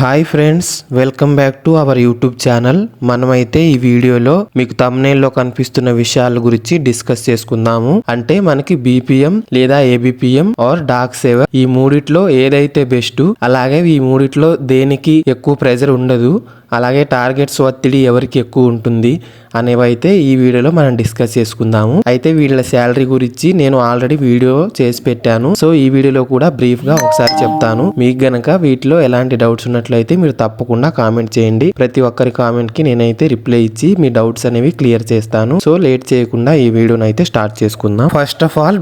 Hi friends, welcome back to our YouTube channel. మనమైతే ఈ వీడియోలో మీకు థంబ్నెయిల్లో కనిపిస్తున్న విషయాల గురించి డిస్కస్ చేసుకుందాము. అంటే మనకి బీపీఎం లేదా ఏబిపిఎం ఆర్ డాక్ సేవర్ ఈ మూడిట్లో ఏదైతే బెస్ట్, అలాగే ఈ మూడిట్లో దేనికి ఎక్కువ ప్రెజర్ ఉండదు, అలాగే టార్గెట్స్ ఒత్తిడి ఎవరికి ఎక్కువ ఉంటుంది అనేవైతే ఈ వీడియోలో మనం డిస్కస్ చేసుకుందాము. అయితే వీళ్ళ శాలరీ గురించి నేను ఆల్రెడీ వీడియో చేసి పెట్టాను. సో ఈ వీడియోలో కూడా బ్రీఫ్ గా ఒకసారి చెప్తాను. మీకు గనక వీటిలో ఎలాంటి డౌట్స్ ఉన్నట్లయితే మీరు తప్పకుండా కామెంట్ చేయండి. ప్రతి ఒక్కరి కామెంట్ కి నేనైతే రిప్లై ఇచ్చి మీ డౌట్స్ అనేవి క్లియర్ చేస్తాను. సో లేట్ చేయకుండా ఈ వీడియోని అయితే స్టార్ట్ చేసుకుందాం. ఫస్ట్ ఆఫ్ ఆల్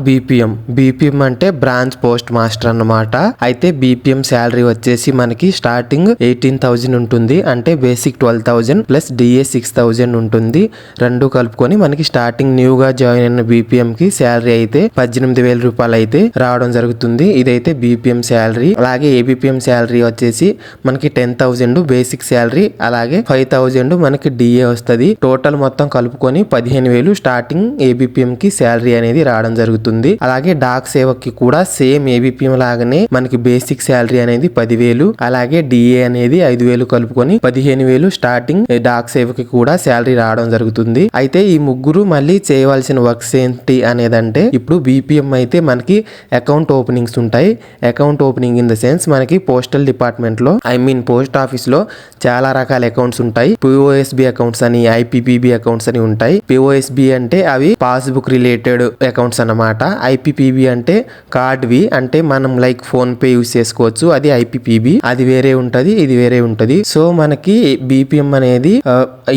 బీపీఎం అంటే బ్రాంచ్ పోస్ట్ మాస్టర్ అన్నమాట. అయితే బీపీఎం శాలరీ వచ్చేసి మనకి స్టార్టింగ్ 18,000 ఉంటుంది. అంటే బేసిక్ 12,000 ప్లస్ డిఏ 6,000 ఉంటుంది. రెండు కలుపుకొని మనకి స్టార్టింగ్ న్యూగా జాయిన్ అయిన బీపీఎం కి శాలరీ అయితే 18,000 రూపాయలు అయితే రావడం జరుగుతుంది. ఇదైతే బీపీఎం శాలరీ. అలాగే ఏబిపిఎం శాలరీ వచ్చేసి మనకి 10,000 బేసిక్ శాలరీ, అలాగే 5,000 మనకి డిఏ వస్తుంది. టోటల్ మొత్తం కలుపుకొని 15,000 స్టార్టింగ్ ఏబిపిఎం కి శాలరీ అనేది రావడం జరుగుతుంది. అలాగే డాక్ సేవకి కూడా సేమ్ ఏబిపిఎం లాగానే మనకి బేసిక్ శాలరీ అనేది 10,000, అలాగే డిఏ అనేది 5,000 కలుపుకొని 15,000 స్టార్టింగ్ డాక్ సేవకి కూడా శాలరీ రావడం జరుగుతుంది. అయితే ఈ ముగ్గురు మళ్ళీ చేయవలసిన వర్క్స్ ఏంటి అనేదంటే, ఇప్పుడు బీపీఎం అయితే మనకి అకౌంట్ ఓపెనింగ్స్ ఉంటాయి. Account opening in the sense మనకి పోస్టల్ డిపార్ట్మెంట్ లో పోస్ట్ ఆఫీస్ లో చాలా రకాల అకౌంట్స్ ఉంటాయి. పిఓఎస్బి అకౌంట్స్ అని, ఐపీపీబీ అకౌంట్స్ అని ఉంటాయి. పిఓఎస్బి అంటే అవి పాస్బుక్ రిలేటెడ్ అకౌంట్స్ అన్నమాట. ఐపీపీబీ అంటే కార్డ్వి, అంటే మనం లైక్ ఫోన్ పే యూస్ చేసుకోవచ్చు, అది ఐపీపీబీ. అది వేరే ఉంటది, ఇది వేరే ఉంటది. సో మనకి బీపీఎం అనేది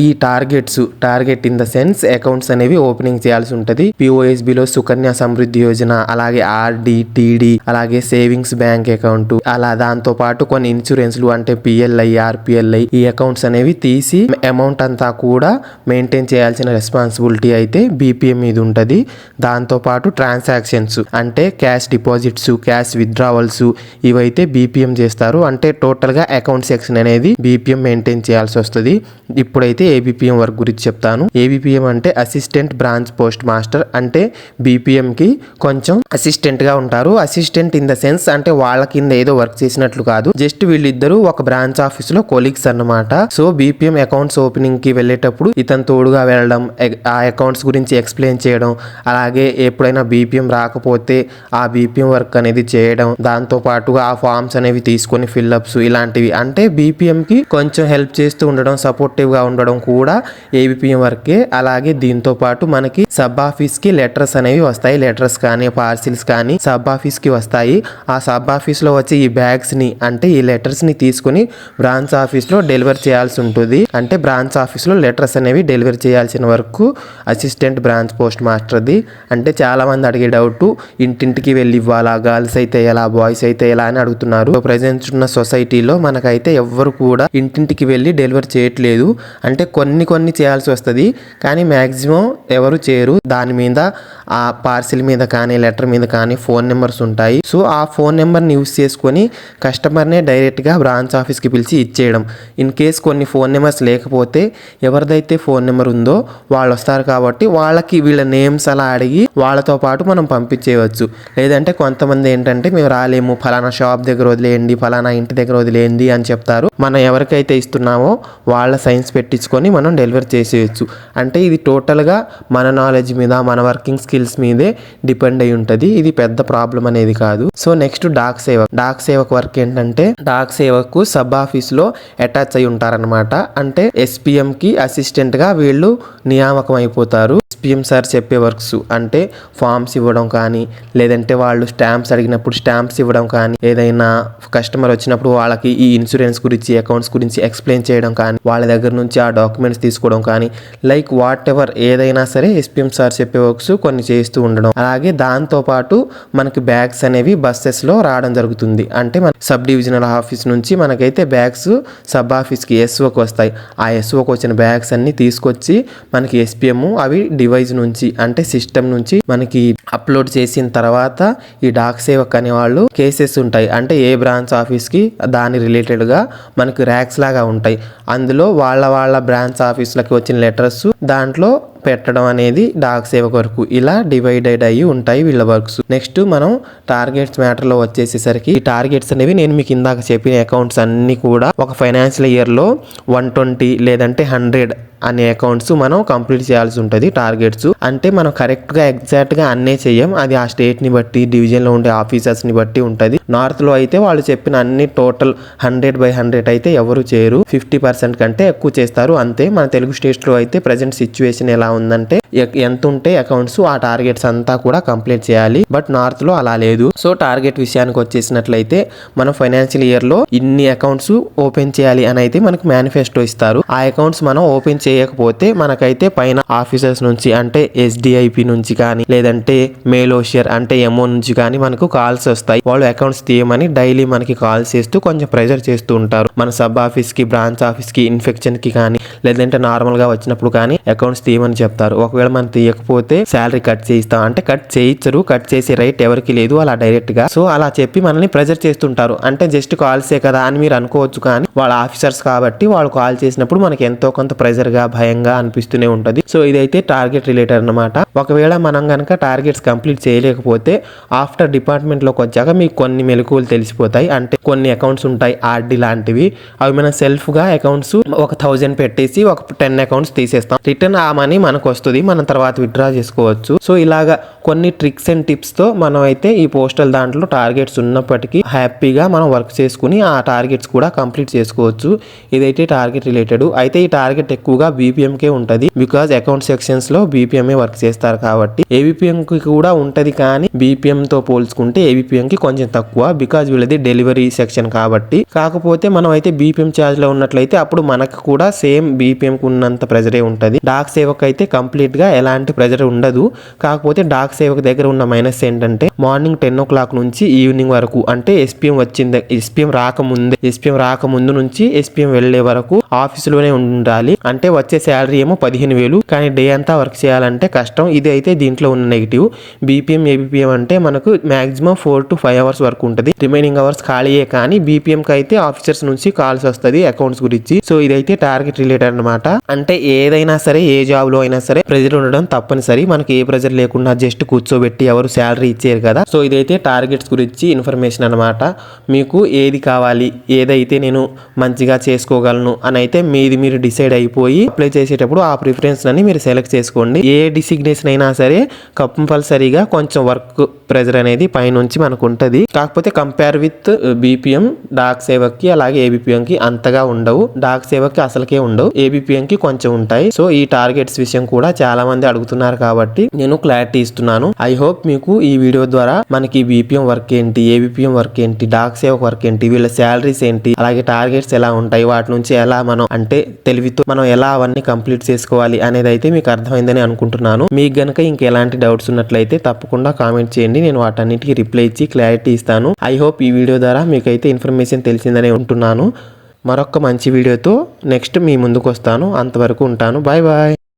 ఈ target in the sense accounts అనేవి ఓపెనింగ్ చేయాల్సి ఉంటది. పిఓఎస్బి లో సుకన్య సమృద్ధి యోజన, అలాగే ఆర్డి, టీడీ, అలాగే సేవింగ్స్ బ్యాంక్ అకౌంట్, అలా దాంతో పాటు కొన్ని ఇన్సూరెన్స్లు అంటే పిఎల్ఐ, ఆర్పిఎల్ఐ, ఈ అకౌంట్స్ అనేవి తీసి అమౌంట్ అంతా కూడా మెయింటైన్ చేయాల్సిన రెస్పాన్సిబిలిటీ అయితే బీపీఎం మీద ఉంటది. దాంతో పాటు ట్రాన్సాక్షన్స్ అంటే క్యాష్ డిపాజిట్స్, క్యాష్ విత్డ్రావల్స్, ఇవైతే బీపీఎం చేస్తారు. అంటే టోటల్ గా అకౌంట్ సెక్షన్ అనేది బీపీఎం మెయింటైన్ చేయాల్సి వస్తుంది. ఇప్పుడైతే ఏబిపిఎం వర్క్ గురించి చెప్తాను. ఏబిపిఎం అంటే అసిస్టెంట్ బ్రాంచ్ పోస్ట్ మాస్టర్. అంటే బీపీఎం కి కొంచెం అసిస్టెంట్ గా ఉంటారు. అసిస్టెంట్ ఇన్ ద సెన్స్ అంటే వాళ్ళ కింద ఏదో వర్క్ చేసినట్లు కాదు, జస్ట్ వీళ్ళిద్దరూ ఒక బ్రాంచ్ ఆఫీస్ లో కొలీగ్స్ అన్నమాట. సో బీపీఎం అకౌంట్స్ ఓపెనింగ్ కి వెళ్ళేటప్పుడు ఇతను తోడుగా వెళ్ళడం, ఆ అకౌంట్స్ గురించి ఎక్స్ప్లెయిన్ చేయడం, అలాగే ఎప్పుడైనా బీపీఎం రాకపోతే ఆ బీపీఎం వర్క్ అనేది చేయడం, దాంతో పాటుగా ఆ ఫార్మ్స్ అనేవి తీసుకొని ఫిల్అప్స్ ఇలాంటివి, అంటే బీపీఎం కి కొంచెం హెల్ప్ చేస్తూ ఉండడం, సపోర్టివ్ గా ఉండడం కూడా ఏబిపిఎం వర్కే. అలాగే దీంతో పాటు మనకి సబ్ ఆఫీస్ కి లెటర్స్ అనేవి వస్తాయి. లెటర్స్ కానీ పార్సిల్స్ కానీ సబ్ ఆఫీస్ కి వస్తాయి. ఆ సబ్ ఆఫీస్ లో వచ్చి ఈ బ్యాగ్స్ ని, అంటే ఈ లెటర్స్ ని తీసుకుని బ్రాంచ్ ఆఫీస్ లో డెలివర్ చేయాల్సి ఉంటుంది. అంటే బ్రాంచ్ ఆఫీస్ లో లెటర్స్ అనేవి డెలివర్ చేయాల్సిన వరకు అసిస్టెంట్ బ్రాంచ్ పోస్ట్ మాస్టర్ది. అంటే చాలా మంది అడిగే డౌట్, ఇంటింటికి వెళ్ళి ఇవ్వాలా, గర్ల్స్ అయితే ఎలా, బాయ్స్ అయితే ఎలా అని అడుగుతున్నారు. ప్రెజెంట్ ఉన్న సొసైటీలో మనకైతే ఎవ్వరు కూడా ఇంటింటికి వెళ్ళి డెలివర్ చేయట్లేదు. అంటే కొన్ని చేయాల్సి వస్తుంది, కానీ మ్యాక్సిమం ఎవరు చేయరు. దాని మీద ఆ పార్సిల్ మీద కానీ లెటర్ మీద కానీ ఫోన్ నెంబర్స్ ఉంటాయి. సో ఆ ఫోన్ నెంబర్ని యూస్ చేసుకొని కస్టమర్నే డైరెక్ట్గా బ్రాంచ్ ఆఫీస్కి పిలిచి ఇచ్చేయడం. ఇన్ కేస్ కొన్ని ఫోన్ నెంబర్స్ లేకపోతే ఎవరిదైతే ఫోన్ నెంబర్ ఉందో వాళ్ళు వస్తారు కాబట్టి వాళ్ళకి వీళ్ళ నేమ్స్ అలా అడిగి వాళ్ళతో పాటు మనం పంపించేయవచ్చు. లేదంటే కొంతమంది ఏంటంటే మేము రాలేము, ఫలానా షాప్ దగ్గర వదిలేయండి, ఫలానా ఇంటి దగ్గర వదిలేయండి అని చెప్తారు. మనం ఎవరికైతే ఇస్తున్నామో వాళ్ళ సైన్స్ పెట్టించుకొని మనం డెలివర్ చేసేయచ్చు. అంటే ఇది టోటల్గా మన నాలెడ్జ్ మీద, మన వర్కింగ్ స్కిల్స్ మీదే డిపెండ్ అయి ఉంటుంది. ఇది పెద్ద ప్రాబ్లం అనేది కాదు. So next dak sevak work ఏంటంటే, డాక్ సేవకు సబ్ ఆఫీస్ లో అటాచ్ అయి ఉంటారనమాట. అంటే ఎస్పీఎం కి అసిస్టెంట్ గా వీళ్ళు నియామకం అయిపోతారు. ఎస్పీఎం సార్ చెప్పే వర్క్స్ అంటే ఫార్మ్స్ ఇవ్వడం కానీ, లేదంటే వాళ్ళు స్టాంప్స్ అడిగినప్పుడు స్టాంప్స్ ఇవ్వడం కానీ, ఏదైనా కస్టమర్ వచ్చినప్పుడు వాళ్ళకి ఈ ఇన్సూరెన్స్ గురించి, అకౌంట్స్ గురించి ఎక్స్ప్లెయిన్ చేయడం కానీ, వాళ్ళ దగ్గర నుంచి ఆ డాక్యుమెంట్స్ తీసుకోవడం కానీ, లైక్ వాట్ ఎవర్ ఏదైనా సరే ఎస్పీఎం సార్ చెప్పే వర్క్స్ కొన్ని చేస్తూ ఉండడం. అలాగే దాంతో పాటు మనకి బ్యాగ్స్ అనేవి బస్సెస్ లో రావడం జరుగుతుంది. అంటే మన సబ్ డివిజనల్ ఆఫీస్ నుంచి మనకైతే బ్యాగ్స్ సబ్ ఆఫీస్ కి ఎస్ఓకి వస్తాయి. ఆ ఎస్ఓకి వచ్చిన బ్యాగ్స్ అన్ని తీసుకొచ్చి మనకి ఎస్పీఎం అవి డివైస్ నుంచి, అంటే సిస్టమ్ నుంచి మనకి అప్లోడ్ చేసిన తర్వాత ఈ డాక్ సేవక్ అనే వాళ్ళు కేసెస్ ఉంటాయి. అంటే ఏ బ్రాంచ్ ఆఫీస్ కి దాని రిలేటెడ్ గా మనకి ర్యాక్స్ లాగా ఉంటాయి. అందులో వాళ్ళ బ్రాంచ్ ఆఫీసులకి వచ్చిన లెటర్స్ దాంట్లో పెట్టడం అనేది డాక్ సేవక్ వరకు ఇలా డివైడెడ్ అయ్యి ఉంటాయి వీళ్ళ వర్క్స్. నెక్స్ట్ మనం టార్గెట్స్ మ్యాటర్ లో వచ్చేసేసరికి ఈ టార్గెట్స్ అనేవి నేను మీకు ఇందాక చెప్పిన అకౌంట్స్ అన్ని కూడా ఒక ఫైనాన్షియల్ ఇయర్ లో 120 లేదంటే 100 అనే అకౌంట్స్ మనం కంప్లీట్ చేయాల్సి ఉంటుంది. టార్గెట్స్ అంటే మనం కరెక్ట్ గా ఎగ్జాక్ట్ గా అన్నే చెయ్యం, అది ఆ స్టేట్ ని బట్టి డివిజన్ లో ఉండే ఆఫీసర్స్ ని బట్టి ఉంటది. నార్త్ లో అయితే వాళ్ళు చెప్పిన అన్ని టోటల్ 100/100 అయితే ఎవరు చేయరు, 50% కంటే ఎక్కువ చేస్తారు అంతే. మన తెలుగు స్టేట్స్ లో అయితే ప్రెసెంట్ సిచ్యువేషన్ ఎలా ఉందంటే ఎంత ఉంటే అకౌంట్స్ ఆ టార్గెట్స్ అంతా కూడా కంప్లీట్ చేయాలి. బట్ నార్త్ లో అలా లేదు. సో టార్గెట్ విషయానికి వచ్చేసినట్లయితే మనం ఫైనాన్షియల్ ఇయర్ లో ఇన్ని అకౌంట్స్ ఓపెన్ చేయాలి అని అయితే మనకు మేనిఫెస్టో ఇస్తారు. ఆ అకౌంట్స్ మనం ఓపెన్ చేయకపోతే మనకైతే పైన ఆఫీసర్స్ నుంచి అంటే SDIP నుంచి కానీ లేదంటే మేలోషియర్ అంటే MO నుంచి కానీ మనకు కాల్స్ వస్తాయి. వాళ్ళు అకౌంట్స్ తీయమని డైలీ మనకి కాల్స్ చేస్తూ కొంచెం ప్రెజర్ చేస్తూ ఉంటారు. మన సబ్ ఆఫీస్ కి, బ్రాంచ్ ఆఫీస్ కి, ఇన్ఫెక్షన్ కి కానీ లేదంటే నార్మల్ గా వచ్చినప్పుడు కానీ అకౌంట్స్ తీయమని చెప్తారు. ఒకవేళ మనం తీయకపోతే శాలరీ కట్ చేయిస్తాం అంటే కట్ చేయించరు, కట్ చేసే రైట్ ఎవరికి లేదు అలా డైరెక్ట్ గా. సో అలా చెప్పి మనల్ని ప్రెజర్ చేస్తుంటారు. అంటే జస్ట్ కాల్సే కదా అని మీరు అనుకోవచ్చు, కానీ వాళ్ళ ఆఫీసర్స్ కాబట్టి వాళ్ళు కాల్ చేసినప్పుడు మనకి ఎంతో కొంత ప్రెజర్ గా భయంగా అనిపిస్తూనే ఉంటది. సో ఇదైతే టార్గెట్ రిలేటెడ్ అన్నమాట. ఒకవేళ మనం కనుక టార్గెట్స్ కంప్లీట్ చేయలేకపోతే ఆఫ్టర్ డిపార్ట్మెంట్ లోకి వచ్చాక మీకు కొన్ని మెలకువలు తెలిసిపోతాయి. అంటే కొన్ని అకౌంట్స్ ఉంటాయి RD లాంటివి, అవి మనం సెల్ఫ్ గా అకౌంట్స్ ఒక 1000 పెట్టేసి ఒక 10 అకౌంట్స్ తీసేస్తాం. రిటర్న్ ఆ మనీ మనకు వస్తుంది, మనం తర్వాత విత్డ్రా చేసుకోవచ్చు. సో ఇలాగా కొన్ని ట్రిక్స్ అండ్ టిప్స్ తో మనం అయితే ఈ పోస్టల్ దాంట్లో టార్గెట్స్ ఉన్నప్పటికీ హ్యాపీగా మనం వర్క్ చేసుకుని ఆ టార్గెట్స్ కూడా కంప్లీట్ చేసుకోవచ్చు. ఇదైతే టార్గెట్ రిలేటెడ్. అయితే ఈ టార్గెట్ ఎక్కువగా BPM కే ఉంటది, బికాజ్ అకౌంట్ సెక్షన్స్ లో BPM వర్క్ చేస్తారు కాబట్టి. ABPM కి కూడా ఉంటది, కానీ BPM తో పోల్చుకుంటే ABPM కి కొంచెం తక్కువ, బికాజ్ వీళ్ళది డెలివరీ సెక్షన్ కాబట్టి. కాకపోతే మనం అయితే BPM ఛార్జ్ లో ఉన్నట్లయితే అప్పుడు మనకు కూడా సేమ్ BPM కు ఉన్నంత ప్రెజరే ఉంటది. డాక్ సేవక్ అయితే కంప్లీట్ గా ఎలాంటి ప్రెజర్ ఉండదు. కాకపోతే డాక్ సేవక్ దగ్గర ఉన్న మైనస్ ఏంటంటే మార్నింగ్ 10 o'clock నుంచి ఈవినింగ్ వరకు, అంటే SPM వచ్చింది, SPM రాకముందు నుంచి SPM వెళ్లే వరకు ఆఫీసులోనే ఉండాలి. అంటే వచ్చే శాలరీ ఏమో 15,000, కానీ డే అంతా వర్క్ చేయాలంటే కష్టం. ఇది అయితే దీంట్లో ఉన్న నెగిటివ్. BPM ABPM అంటే మనకు మాక్సిమం 4 to 5 hours వరకు ఉంటుంది, రిమైనింగ్ అవర్స్ ఖాళీయే. కానీ BPM కి అయితే ఆఫీసర్స్ నుంచి కాల్స్ వస్తుంది అకౌంట్స్ గురించి. సో ఇదైతే టార్గెట్ రిలేటెడ్ అన్నమాట. అంటే ఏదైనా సరే ఏ జాబ్ లో అయినా సరే ప్రెజర్ ఉండడం తప్పనిసరి. మనకి ఏ ప్రెజర్ లేకుండా జస్ట్ కూర్చోబెట్టి ఎవరు శాలరీ ఇచ్చేరు కదా. సో ఇదైతే టార్గెట్స్ గురించి ఇన్ఫర్మేషన్ అన్నమాట. మీకు ఏది కావాలి, ఏదైతే నేను మంచిగా చేసుకోగలను అని అయితే మీరు డిసైడ్ అయిపోయి అప్లై చేసేటప్పుడు ఆ ప్రిఫరెన్స్ అని మీరు సెలెక్ట్ చేసుకోండి. ఏ డిసిగ్నేషన్ అయినా సరే కంపల్సరీగా కొంచెం వర్క్ ప్రెజర్ అనేది పైనుంచి మనకు ఉంటది. కాకపోతే compare with BPM, dak sevak కి అలాగే ABPM కి అంతగా ఉండవు. డాక్ సేవక్ కి అసలుకే ఉండవు, ABPM కి కొంచెం ఉంటాయి. సో ఈ టార్గెట్స్ విషయం కూడా చాలా మంది అడుగుతున్నారు కాబట్టి నేను క్లారిటీ ఇస్తున్నాను. ఐ హోప్ మీకు ఈ వీడియో ద్వారా మనకి BPM వర్క్ ఏంటి, ABPM వర్క్ ఏంటి, డాక్ సేవక్ వర్క్ ఏంటి, వీళ్ళ శాలరీస్ ఏంటి, అలాగే టార్గెట్స్ ఎలా ఉంటాయి, వాటి నుంచి ఎలా మనం అంటే తెలివితో మనం ఎలా అవన్నీ కంప్లీట్ చేసుకోవాలి అనేది అయితే మీకు అర్థమైందని అనుకుంటున్నాను. మీకు గనక ఇంకెలాంటి డౌట్స్ ఉన్నట్లయితే తప్పకుండా కామెంట్ చేయండి, నేను వాటన్నిటికీ రిప్లై ఇచ్చి క్లారిటీ ఇస్తాను. ఐ హోప్ ఈ వీడియో ద్వారా మీకైతే ఇన్ఫర్మేషన్ తెలిసిందని ఉంటున్నాను. మరొక మంచి వీడియోతో నెక్స్ట్ మీ ముందుకు వస్తాను. అంతవరకు ఉంటాను. Bye bye.